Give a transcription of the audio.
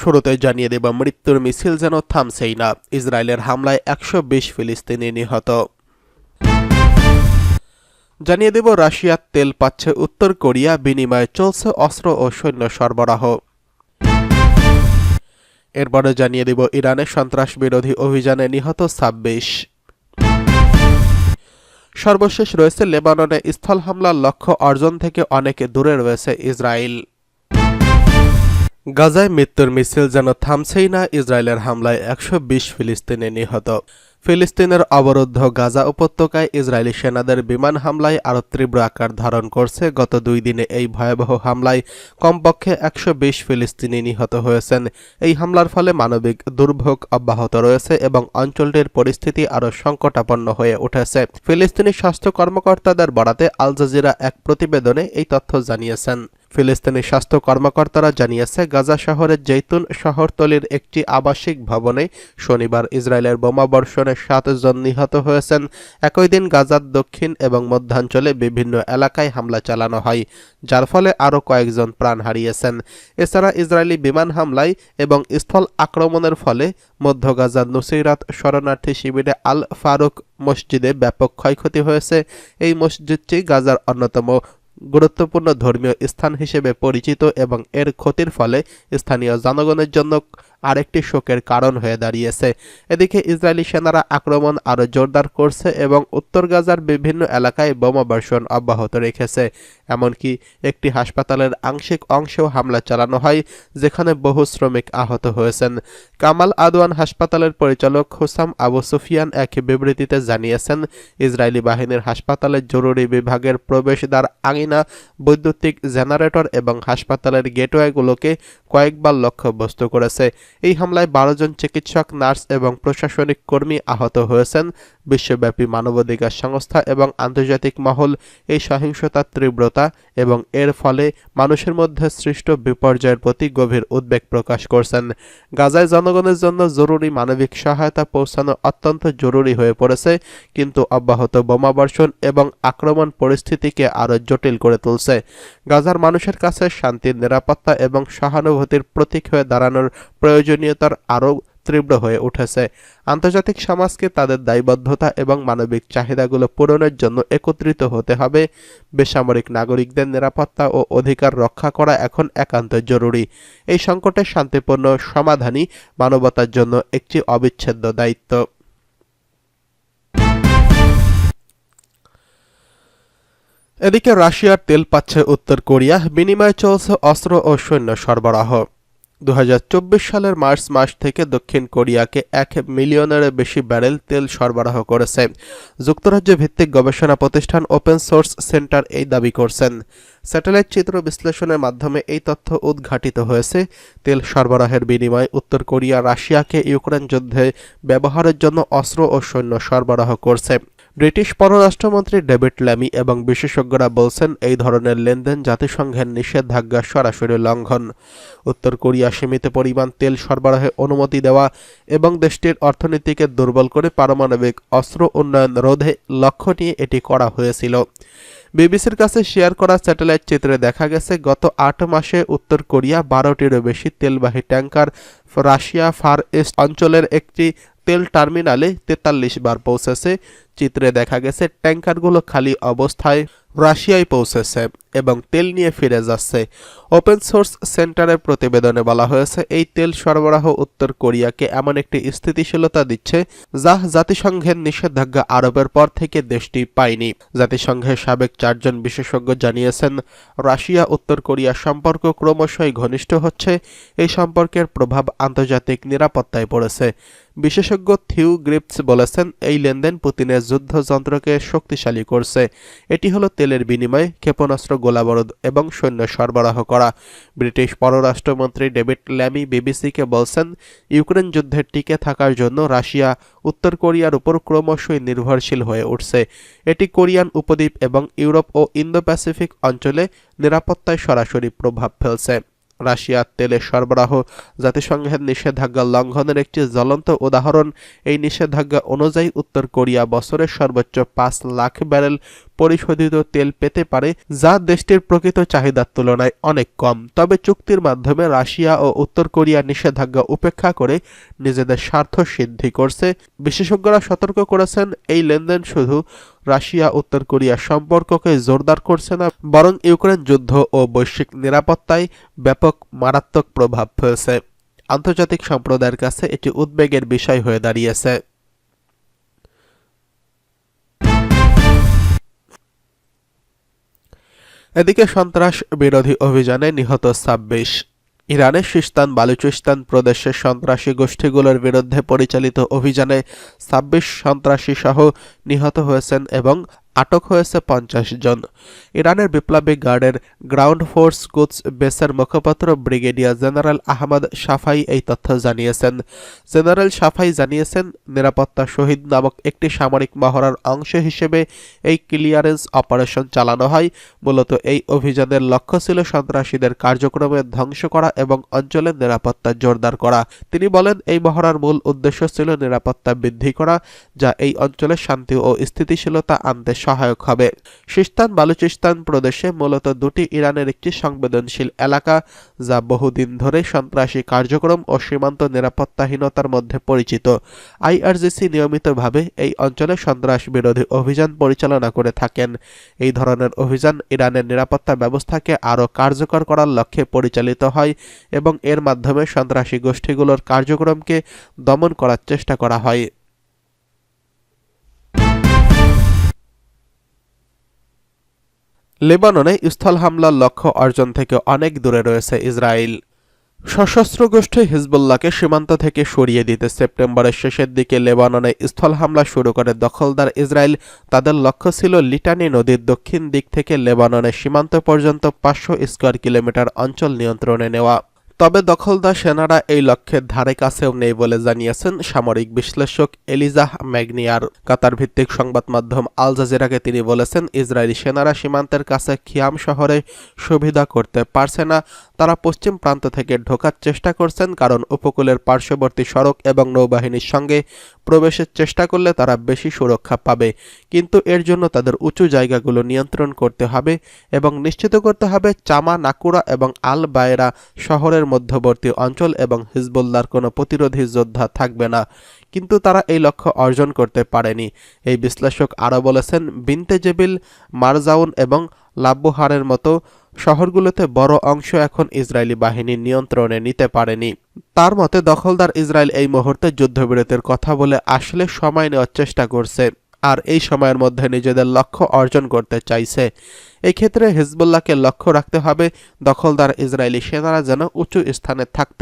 শুরুতে জানিয়ে দেব মৃত্যুর মিছিল যেন থামছেই না। ইসরায়েলের হামলায় ১২০ ফিলিস্তিনি নিহত। জানিয়ে দেব রাশিয়ার তেল পাচ্ছে উত্তর কোরিয়া, বিনিময়ে চলছে অস্ত্র ও সৈন্য সরবরাহ। এরপরে জানিয়ে দেব ইরানের সন্ত্রাস বিরোধী অভিযানে নিহত ২৬। সর্বশেষ রয়েছে লেবাননে স্থল হামলার লক্ষ্য অর্জন থেকে অনেক দূরে রয়েছে ইসরায়েল। গাজায় মৃত্যুর মিছিল যেন থামছেই না, ইসরায়েলের হামলায় ১২০ ফিলিস্তিনি নিহত। ফিলিস্তিনের অবরুদ্ধ গাজা উপত্যকায় ইসরায়েলি সেনাদের বিমান হামলায় আরও তীব্র আকার ধারণ করছে। গত ২ দিনে এই ভয়াবহ হামলায় কমপক্ষে ১২০ ফিলিস্তিনি নিহত হয়েছেন। এই হামলার ফলে মানবিক দুর্ভোগ অব্যাহত রয়েছে এবং অঞ্চলটির পরিস্থিতি আরও সংকটাপন্ন হয়ে উঠেছে। ফিলিস্তিনি স্বাস্থ্য কর্মকর্তাদের বরাতে আল জাজিরা এক প্রতিবেদনে এই তথ্য জানিয়েছেন। ফিলিস্তিনি স্বাস্থ্য কর্মকর্তারা জানিয়েছে, গাজা শহরের জৈতুন শহরতলির একটি আবাসিক ভবনে শনিবার ইসরায়েলের বোমাবর্ষণে ৭ জন নিহত হয়েছেন। একই দিন গাজার দক্ষিণ এবং মধ্যাঞ্চলে বিভিন্ন এলাকায় হামলা চালানো হয়, যার ফলে আরও কয়েকজন প্রাণ হারিয়েছেন। এছাড়া ইসরায়েলি বিমান হামলায় এবং স্থল আক্রমণের ফলে মধ্য গাজার নুসৈরাত শরণার্থী শিবিরে আল ফারুক মসজিদে ব্যাপক ক্ষয়ক্ষতি হয়েছে। এই মসজিদটি গাজার অন্যতম গুরুত্বপূর্ণ ধর্মীয় স্থান হিসেবে পরিচিত এবং এর ক্ষতির ফলে স্থানীয় জনগণের জন্য আরেকটি শোকের কারণ হয়ে দাঁড়িয়েছে। এদিকে ইসরায়েলি সেনারা আক্রমণ আরও জোরদার করছে এবং উত্তর গাজার বিভিন্ন এলাকায় বোমাবর্ষণ অব্যাহত রেখেছে। এমনকি একটি হাসপাতালের আংশিক অংশেও হামলা চালানো হয়, যেখানে বহু শ্রমিক আহত হয়েছেন। কামাল আদওয়ান হাসপাতালের পরিচালক হুসাম আবু সুফিয়ান এক বিবৃতিতে জানিয়েছেন, ইসরায়েলি বাহিনীর হাসপাতালের জরুরি বিভাগের প্রবেশদ্বার, আঙিনা, বৈদ্যুতিক জেনারেটর এবং হাসপাতালের গেটওয়েগুলোকে কয়েকবার লক্ষ্যবস্তু করেছে। এই হামলায় ১২ জন চিকিৎসক, নার্স এবং প্রশাসনিক কর্মী আহত হয়েছেন। বিশ্বব্যাপী মানবাধিকার সংস্থা এবং আন্তর্জাতিক মহল এই সহিংসতার তীব্রতা এবং এর ফলে মানুষের মধ্যে সৃষ্ট বিপর্যয়ের প্রতি গভীর উদ্বেগ প্রকাশ করছেন। গাজায় জনগণের জন্য জরুরি মানবিক সহায়তা পৌঁছানো অত্যন্ত জরুরি হয়ে পড়েছে, কিন্তু অব্যাহত বোমাবর্ষণ এবং আক্রমণ পরিস্থিতিকে আরও জটিল করে তুলছে। গাজার মানুষের কাছে শান্তির, নিরাপত্তা এবং সহানুভূতির প্রতীক হয়ে দাঁড়ানোর প্রয়োজনীয়তার আরও তীব্র হয়ে উঠেছে। আন্তর্জাতিক সমাজকে তাদের দায়বদ্ধতা এবং মানবিক চাহিদাগুলো পূরণের জন্য একত্রিত হতে হবে। বেসামরিক নাগরিকদের নিরাপত্তা ও অধিকার রক্ষা করা এখন একান্ত জরুরি। এই সংকটের শান্তিপূর্ণ সমাধানই মানবতার জন্য একটি অবিচ্ছেদ্য দায়িত্ব। এদিকে রাশিয়ার তেল পাচ্ছে উত্তর কোরিয়া, বিনিময়ে চলছে অস্ত্র ও সৈন্য সরবরাহ। ২০২৪ সালের মার্চ মাস থেকে দক্ষিণ কোরিয়াকে ১ মিলিয়নের বেশি ব্যারেল তেল সরবরাহ করেছে। যুক্তরাজ্য ভিত্তিক গবেষণা প্রতিষ্ঠান ওপেন সোর্স সেন্টার এই দাবি করছেন। স্যাটেলাইট চিত্র বিশ্লেষণের মাধ্যমে এই তথ্য উদ্ঘাটিত হয়েছে। তেল সরবরাহের বিনিময়ে উত্তর কোরিয়া রাশিয়াকে ইউক্রেন যুদ্ধে ব্যবহারের জন্য অস্ত্র ও সৈন্য সরবরাহ করছে। ব্রিটিশ পররাষ্ট্রমন্ত্রী ডেভিড ল্যামি এবং বিশেষজ্ঞরা বলছেন, এই ধরনের লেনদেন জাতিসংঘের নিষেধাজ্ঞা সরাসরি লঙ্ঘন। উত্তর কোরিয়া সীমিত পরিমাণ তেল সরবরাহে অনুমতি দেওয়া এবং দেশটির অর্থনীতিকে দুর্বল করে পারমাণবিক অস্ত্র উন্নয়ন রোধে লক্ষ্য নিয়ে এটি করা হয়েছিল। বিবিসির কাছে শেয়ার করা স্যাটেলাইট চিত্রে দেখা গেছে, গত ৮ মাসে উত্তর কোরিয়া ১২টিরও বেশি তেলবাহী ট্যাঙ্কার রাশিয়া ফার ইস্ট অঞ্চলের একটি তেল টার্মিনালে ৪৩ বার পৌঁছেছে। চিত্রে দেখা গেছে ট্যাঙ্কারগুলো খালি অবস্থায় রাশিয়ায় পৌঁছেছে এবং তেল নিয়ে ফিরে যাচ্ছে। ওপেন সোর্স সেন্টারের প্রতিবেদনে বলা হয়েছে, এই তেল সরবরাহ উত্তর কোরিয়াকে এমন একটি স্থিতিশীলতা দিচ্ছে যা জাতিসংঘের নিষেধাজ্ঞা আরোপের পর থেকে দেশটি পায়নি। জাতিসংঘের সাবেক ৪ জন বিশেষজ্ঞ জানিয়েছেন, রাশিয়া উত্তর কোরিয়া সম্পর্ক ক্রমশই ঘনিষ্ঠ হচ্ছে। এই সম্পর্কের প্রভাব আন্তর্জাতিক নিরাপত্তায় পড়েছে। বিশেষজ্ঞ থিউ গ্রিপস বলেছেন, এই লেনদেন পুতিনের যুদ্ধযন্ত্রকে শক্তিশালী করছে। এটি হলো তেলের বিনিময়ে ক্ষেপণাস্ত্র, গোলাবারুদ এবং সৈন্য সরবরাহ করা। ব্রিটিশ পররাষ্ট্রমন্ত্রী ডেভিড ল্যামি বিবিসিকে বলছেন, ইউক্রেন যুদ্ধে টিকে থাকার জন্য রাশিয়া উত্তর কোরিয়ার উপর ক্রমশই নির্ভরশীল হয়ে উঠছে। এটি কোরিয়ান উপদ্বীপ এবং ইউরোপ ও ইন্দো প্যাসিফিক অঞ্চলে নিরাপত্তায় সরাসরি প্রভাব ফেলছে। রাশিয়ার তেলের সরবরাহ জাতিসংঘের নিষেধাজ্ঞা লঙ্ঘনের একটি জ্বলন্ত উদাহরণ। এই নিষেধাজ্ঞা অনুযায়ী উত্তর কোরিয়া বছরে সর্বোচ্চ ৫ লাখ ব্যারেল পরিশোধিত তেল পেতে পারে, যা দেশটির প্রকৃত চাহিদার তুলনায় অনেক কম। তবে চুক্তির মাধ্যমে রাশিয়া ও উত্তর কোরিয়া নিষেধাজ্ঞা উপেক্ষা করে নিজেদের স্বার্থ সিদ্ধি করছে। বিশেষজ্ঞরা সতর্ক করেছেন, এই লেনদেন শুধু রাশিয়া উত্তর কোরিয়ার সম্পর্ককে জোরদার করছে না, বরং ইউক্রেন যুদ্ধ ও বৈশ্বিক নিরাপত্তায় ব্যাপক মারাত্মক প্রভাব ফেলছে। আন্তর্জাতিক সম্প্রদায়ের কাছে এটি উদ্বেগের বিষয় হয়ে দাঁড়িয়েছে। এদিকে সন্ত্রাস বিরোধী অভিযানে নিহত ২৬। ইরানের সিস্তান বালুচিস্তান প্রদেশের সন্ত্রাসী গোষ্ঠীগুলোর বিরুদ্ধে পরিচালিত অভিযানে ২৬ সন্ত্রাসী সহ নিহত হয়েছেন এবং আটক হয়েছে ৫০ জন। ইরানের বিপ্লবী গার্ডের গ্রাউন্ড ফোর্স কুদস বেসের মুখপাত্র ব্রিগেডিয়ার জেনারেল আহমদ সাফাই এই তথ্য জানিয়েছেন। জেনারেল সাফাই জানিয়েছেন, নিরাপত্তা শহীদ নামক একটি সামরিক মহড়ার অংশ হিসেবে এই ক্লিয়ারেন্স অপারেশন চালানো হয়। মূলত এই অভিযানের লক্ষ্য ছিল সন্ত্রাসীদের কার্যক্রমের ধ্বংস করা এবং অঞ্চলের নিরাপত্তা জোরদার করা। তিনি বলেন, এই মহড়ার মূল উদ্দেশ্য ছিল নিরাপত্তা বৃদ্ধি করা, যা এই অঞ্চলের শান্তি ও স্থিতিশীলতা আনতে সহায়ক হবে। সিস্তান বালুচিস্তান প্রদেশে মূলত দুটি ইরানের একটি সংবেদনশীল এলাকা, যা বহুদিন ধরে সন্ত্রাসী কার্যক্রম ও সীমান্ত নিরাপত্তাহীনতার মধ্যে পরিচিত। আইআরজিসি নিয়মিতভাবে এই অঞ্চলে সন্ত্রাস বিরোধী অভিযান পরিচালনা করে থাকেন। এই ধরনের অভিযান ইরানের নিরাপত্তা ব্যবস্থাকে আরও কার্যকর করার লক্ষ্যে পরিচালিত হয় এবং এর মাধ্যমে সন্ত্রাসী গোষ্ঠীগুলোর কার্যক্রমকে দমন করার চেষ্টা করা হয়। লেবাননে স্থল হামলার লক্ষ্য অর্জন থেকে অনেক দূরে রয়েছে ইসরায়েল। সশস্ত্র গোষ্ঠী হিজবুল্লাহকে সীমান্ত থেকে সরিয়ে দিতে সেপ্টেম্বরের শেষের দিকে লেবাননে স্থল হামলা শুরু করে দখলদার ইসরায়েল। তাদের লক্ষ্য ছিল লিটানি নদীর দক্ষিণ দিক থেকে লেবাননের সীমান্ত পর্যন্ত ৫০০ স্কয়ার কিলোমিটার অঞ্চল নিয়ন্ত্রণে নেওয়া। তবে দখলদার সেনারা এই লক্ষ্যের ধারে কাছেও নেই বলে জানিয়েছেন সামরিক বিশ্লেষক এলিজাহ ম্যাগনিয়ার। কাতার ভিত্তিক সংবাদ মাধ্যম আল জাজিরাকে তিনি বলেছেন, ইসরায়েলি সেনারা সীমান্তের কাছে খিয়াম শহরে সুবিধা করতে পারছে না। তারা পশ্চিম প্রান্ত থেকে ঢোকার চেষ্টা করছেন, কারণ উপকূলের পার্শ্ববর্তী সড়ক এবং নৌবাহিনীর সঙ্গে প্রবেশের চেষ্টা করলে তারা বেশি সুরক্ষা পাবে। কিন্তু এর জন্য তাদের উঁচু জায়গাগুলো নিয়ন্ত্রণ করতে হবে এবং নিশ্চিত করতে হবে চামা, নাকুরা এবং আল বায়রা শহরের মধ্যবর্তী অঞ্চল এবং হিজবুল্লাহর কোনো প্রতিরোধী যোদ্ধা থাকবে না। কিন্তু তারা এই লক্ষ্য অর্জন করতে পারেনি। এই বিশ্লেষক আরও বলেছেন, বিনতে জেবিল, মারজাউন এবং লাব্বুহারের মতো শহরগুলোতে বড় অংশ এখন ইসরায়েলি বাহিনীর নিয়ন্ত্রণে নিতে পারেনি। তার মতে, দখলদার ইসরায়েল এই মুহূর্তে যুদ্ধবিরতির কথা বলে আসলে সময় নেওয়ার চেষ্টা করছে, আর এই সময়ের মধ্যে নিজেদের লক্ষ্য অর্জন করতে চাইছে। এই ক্ষেত্রে হিজবুল্লাহকে লক্ষ্য রাখতে হবে দখলদার ইসরায়েলি সেনারা যেন উঁচু স্থানে থাকতে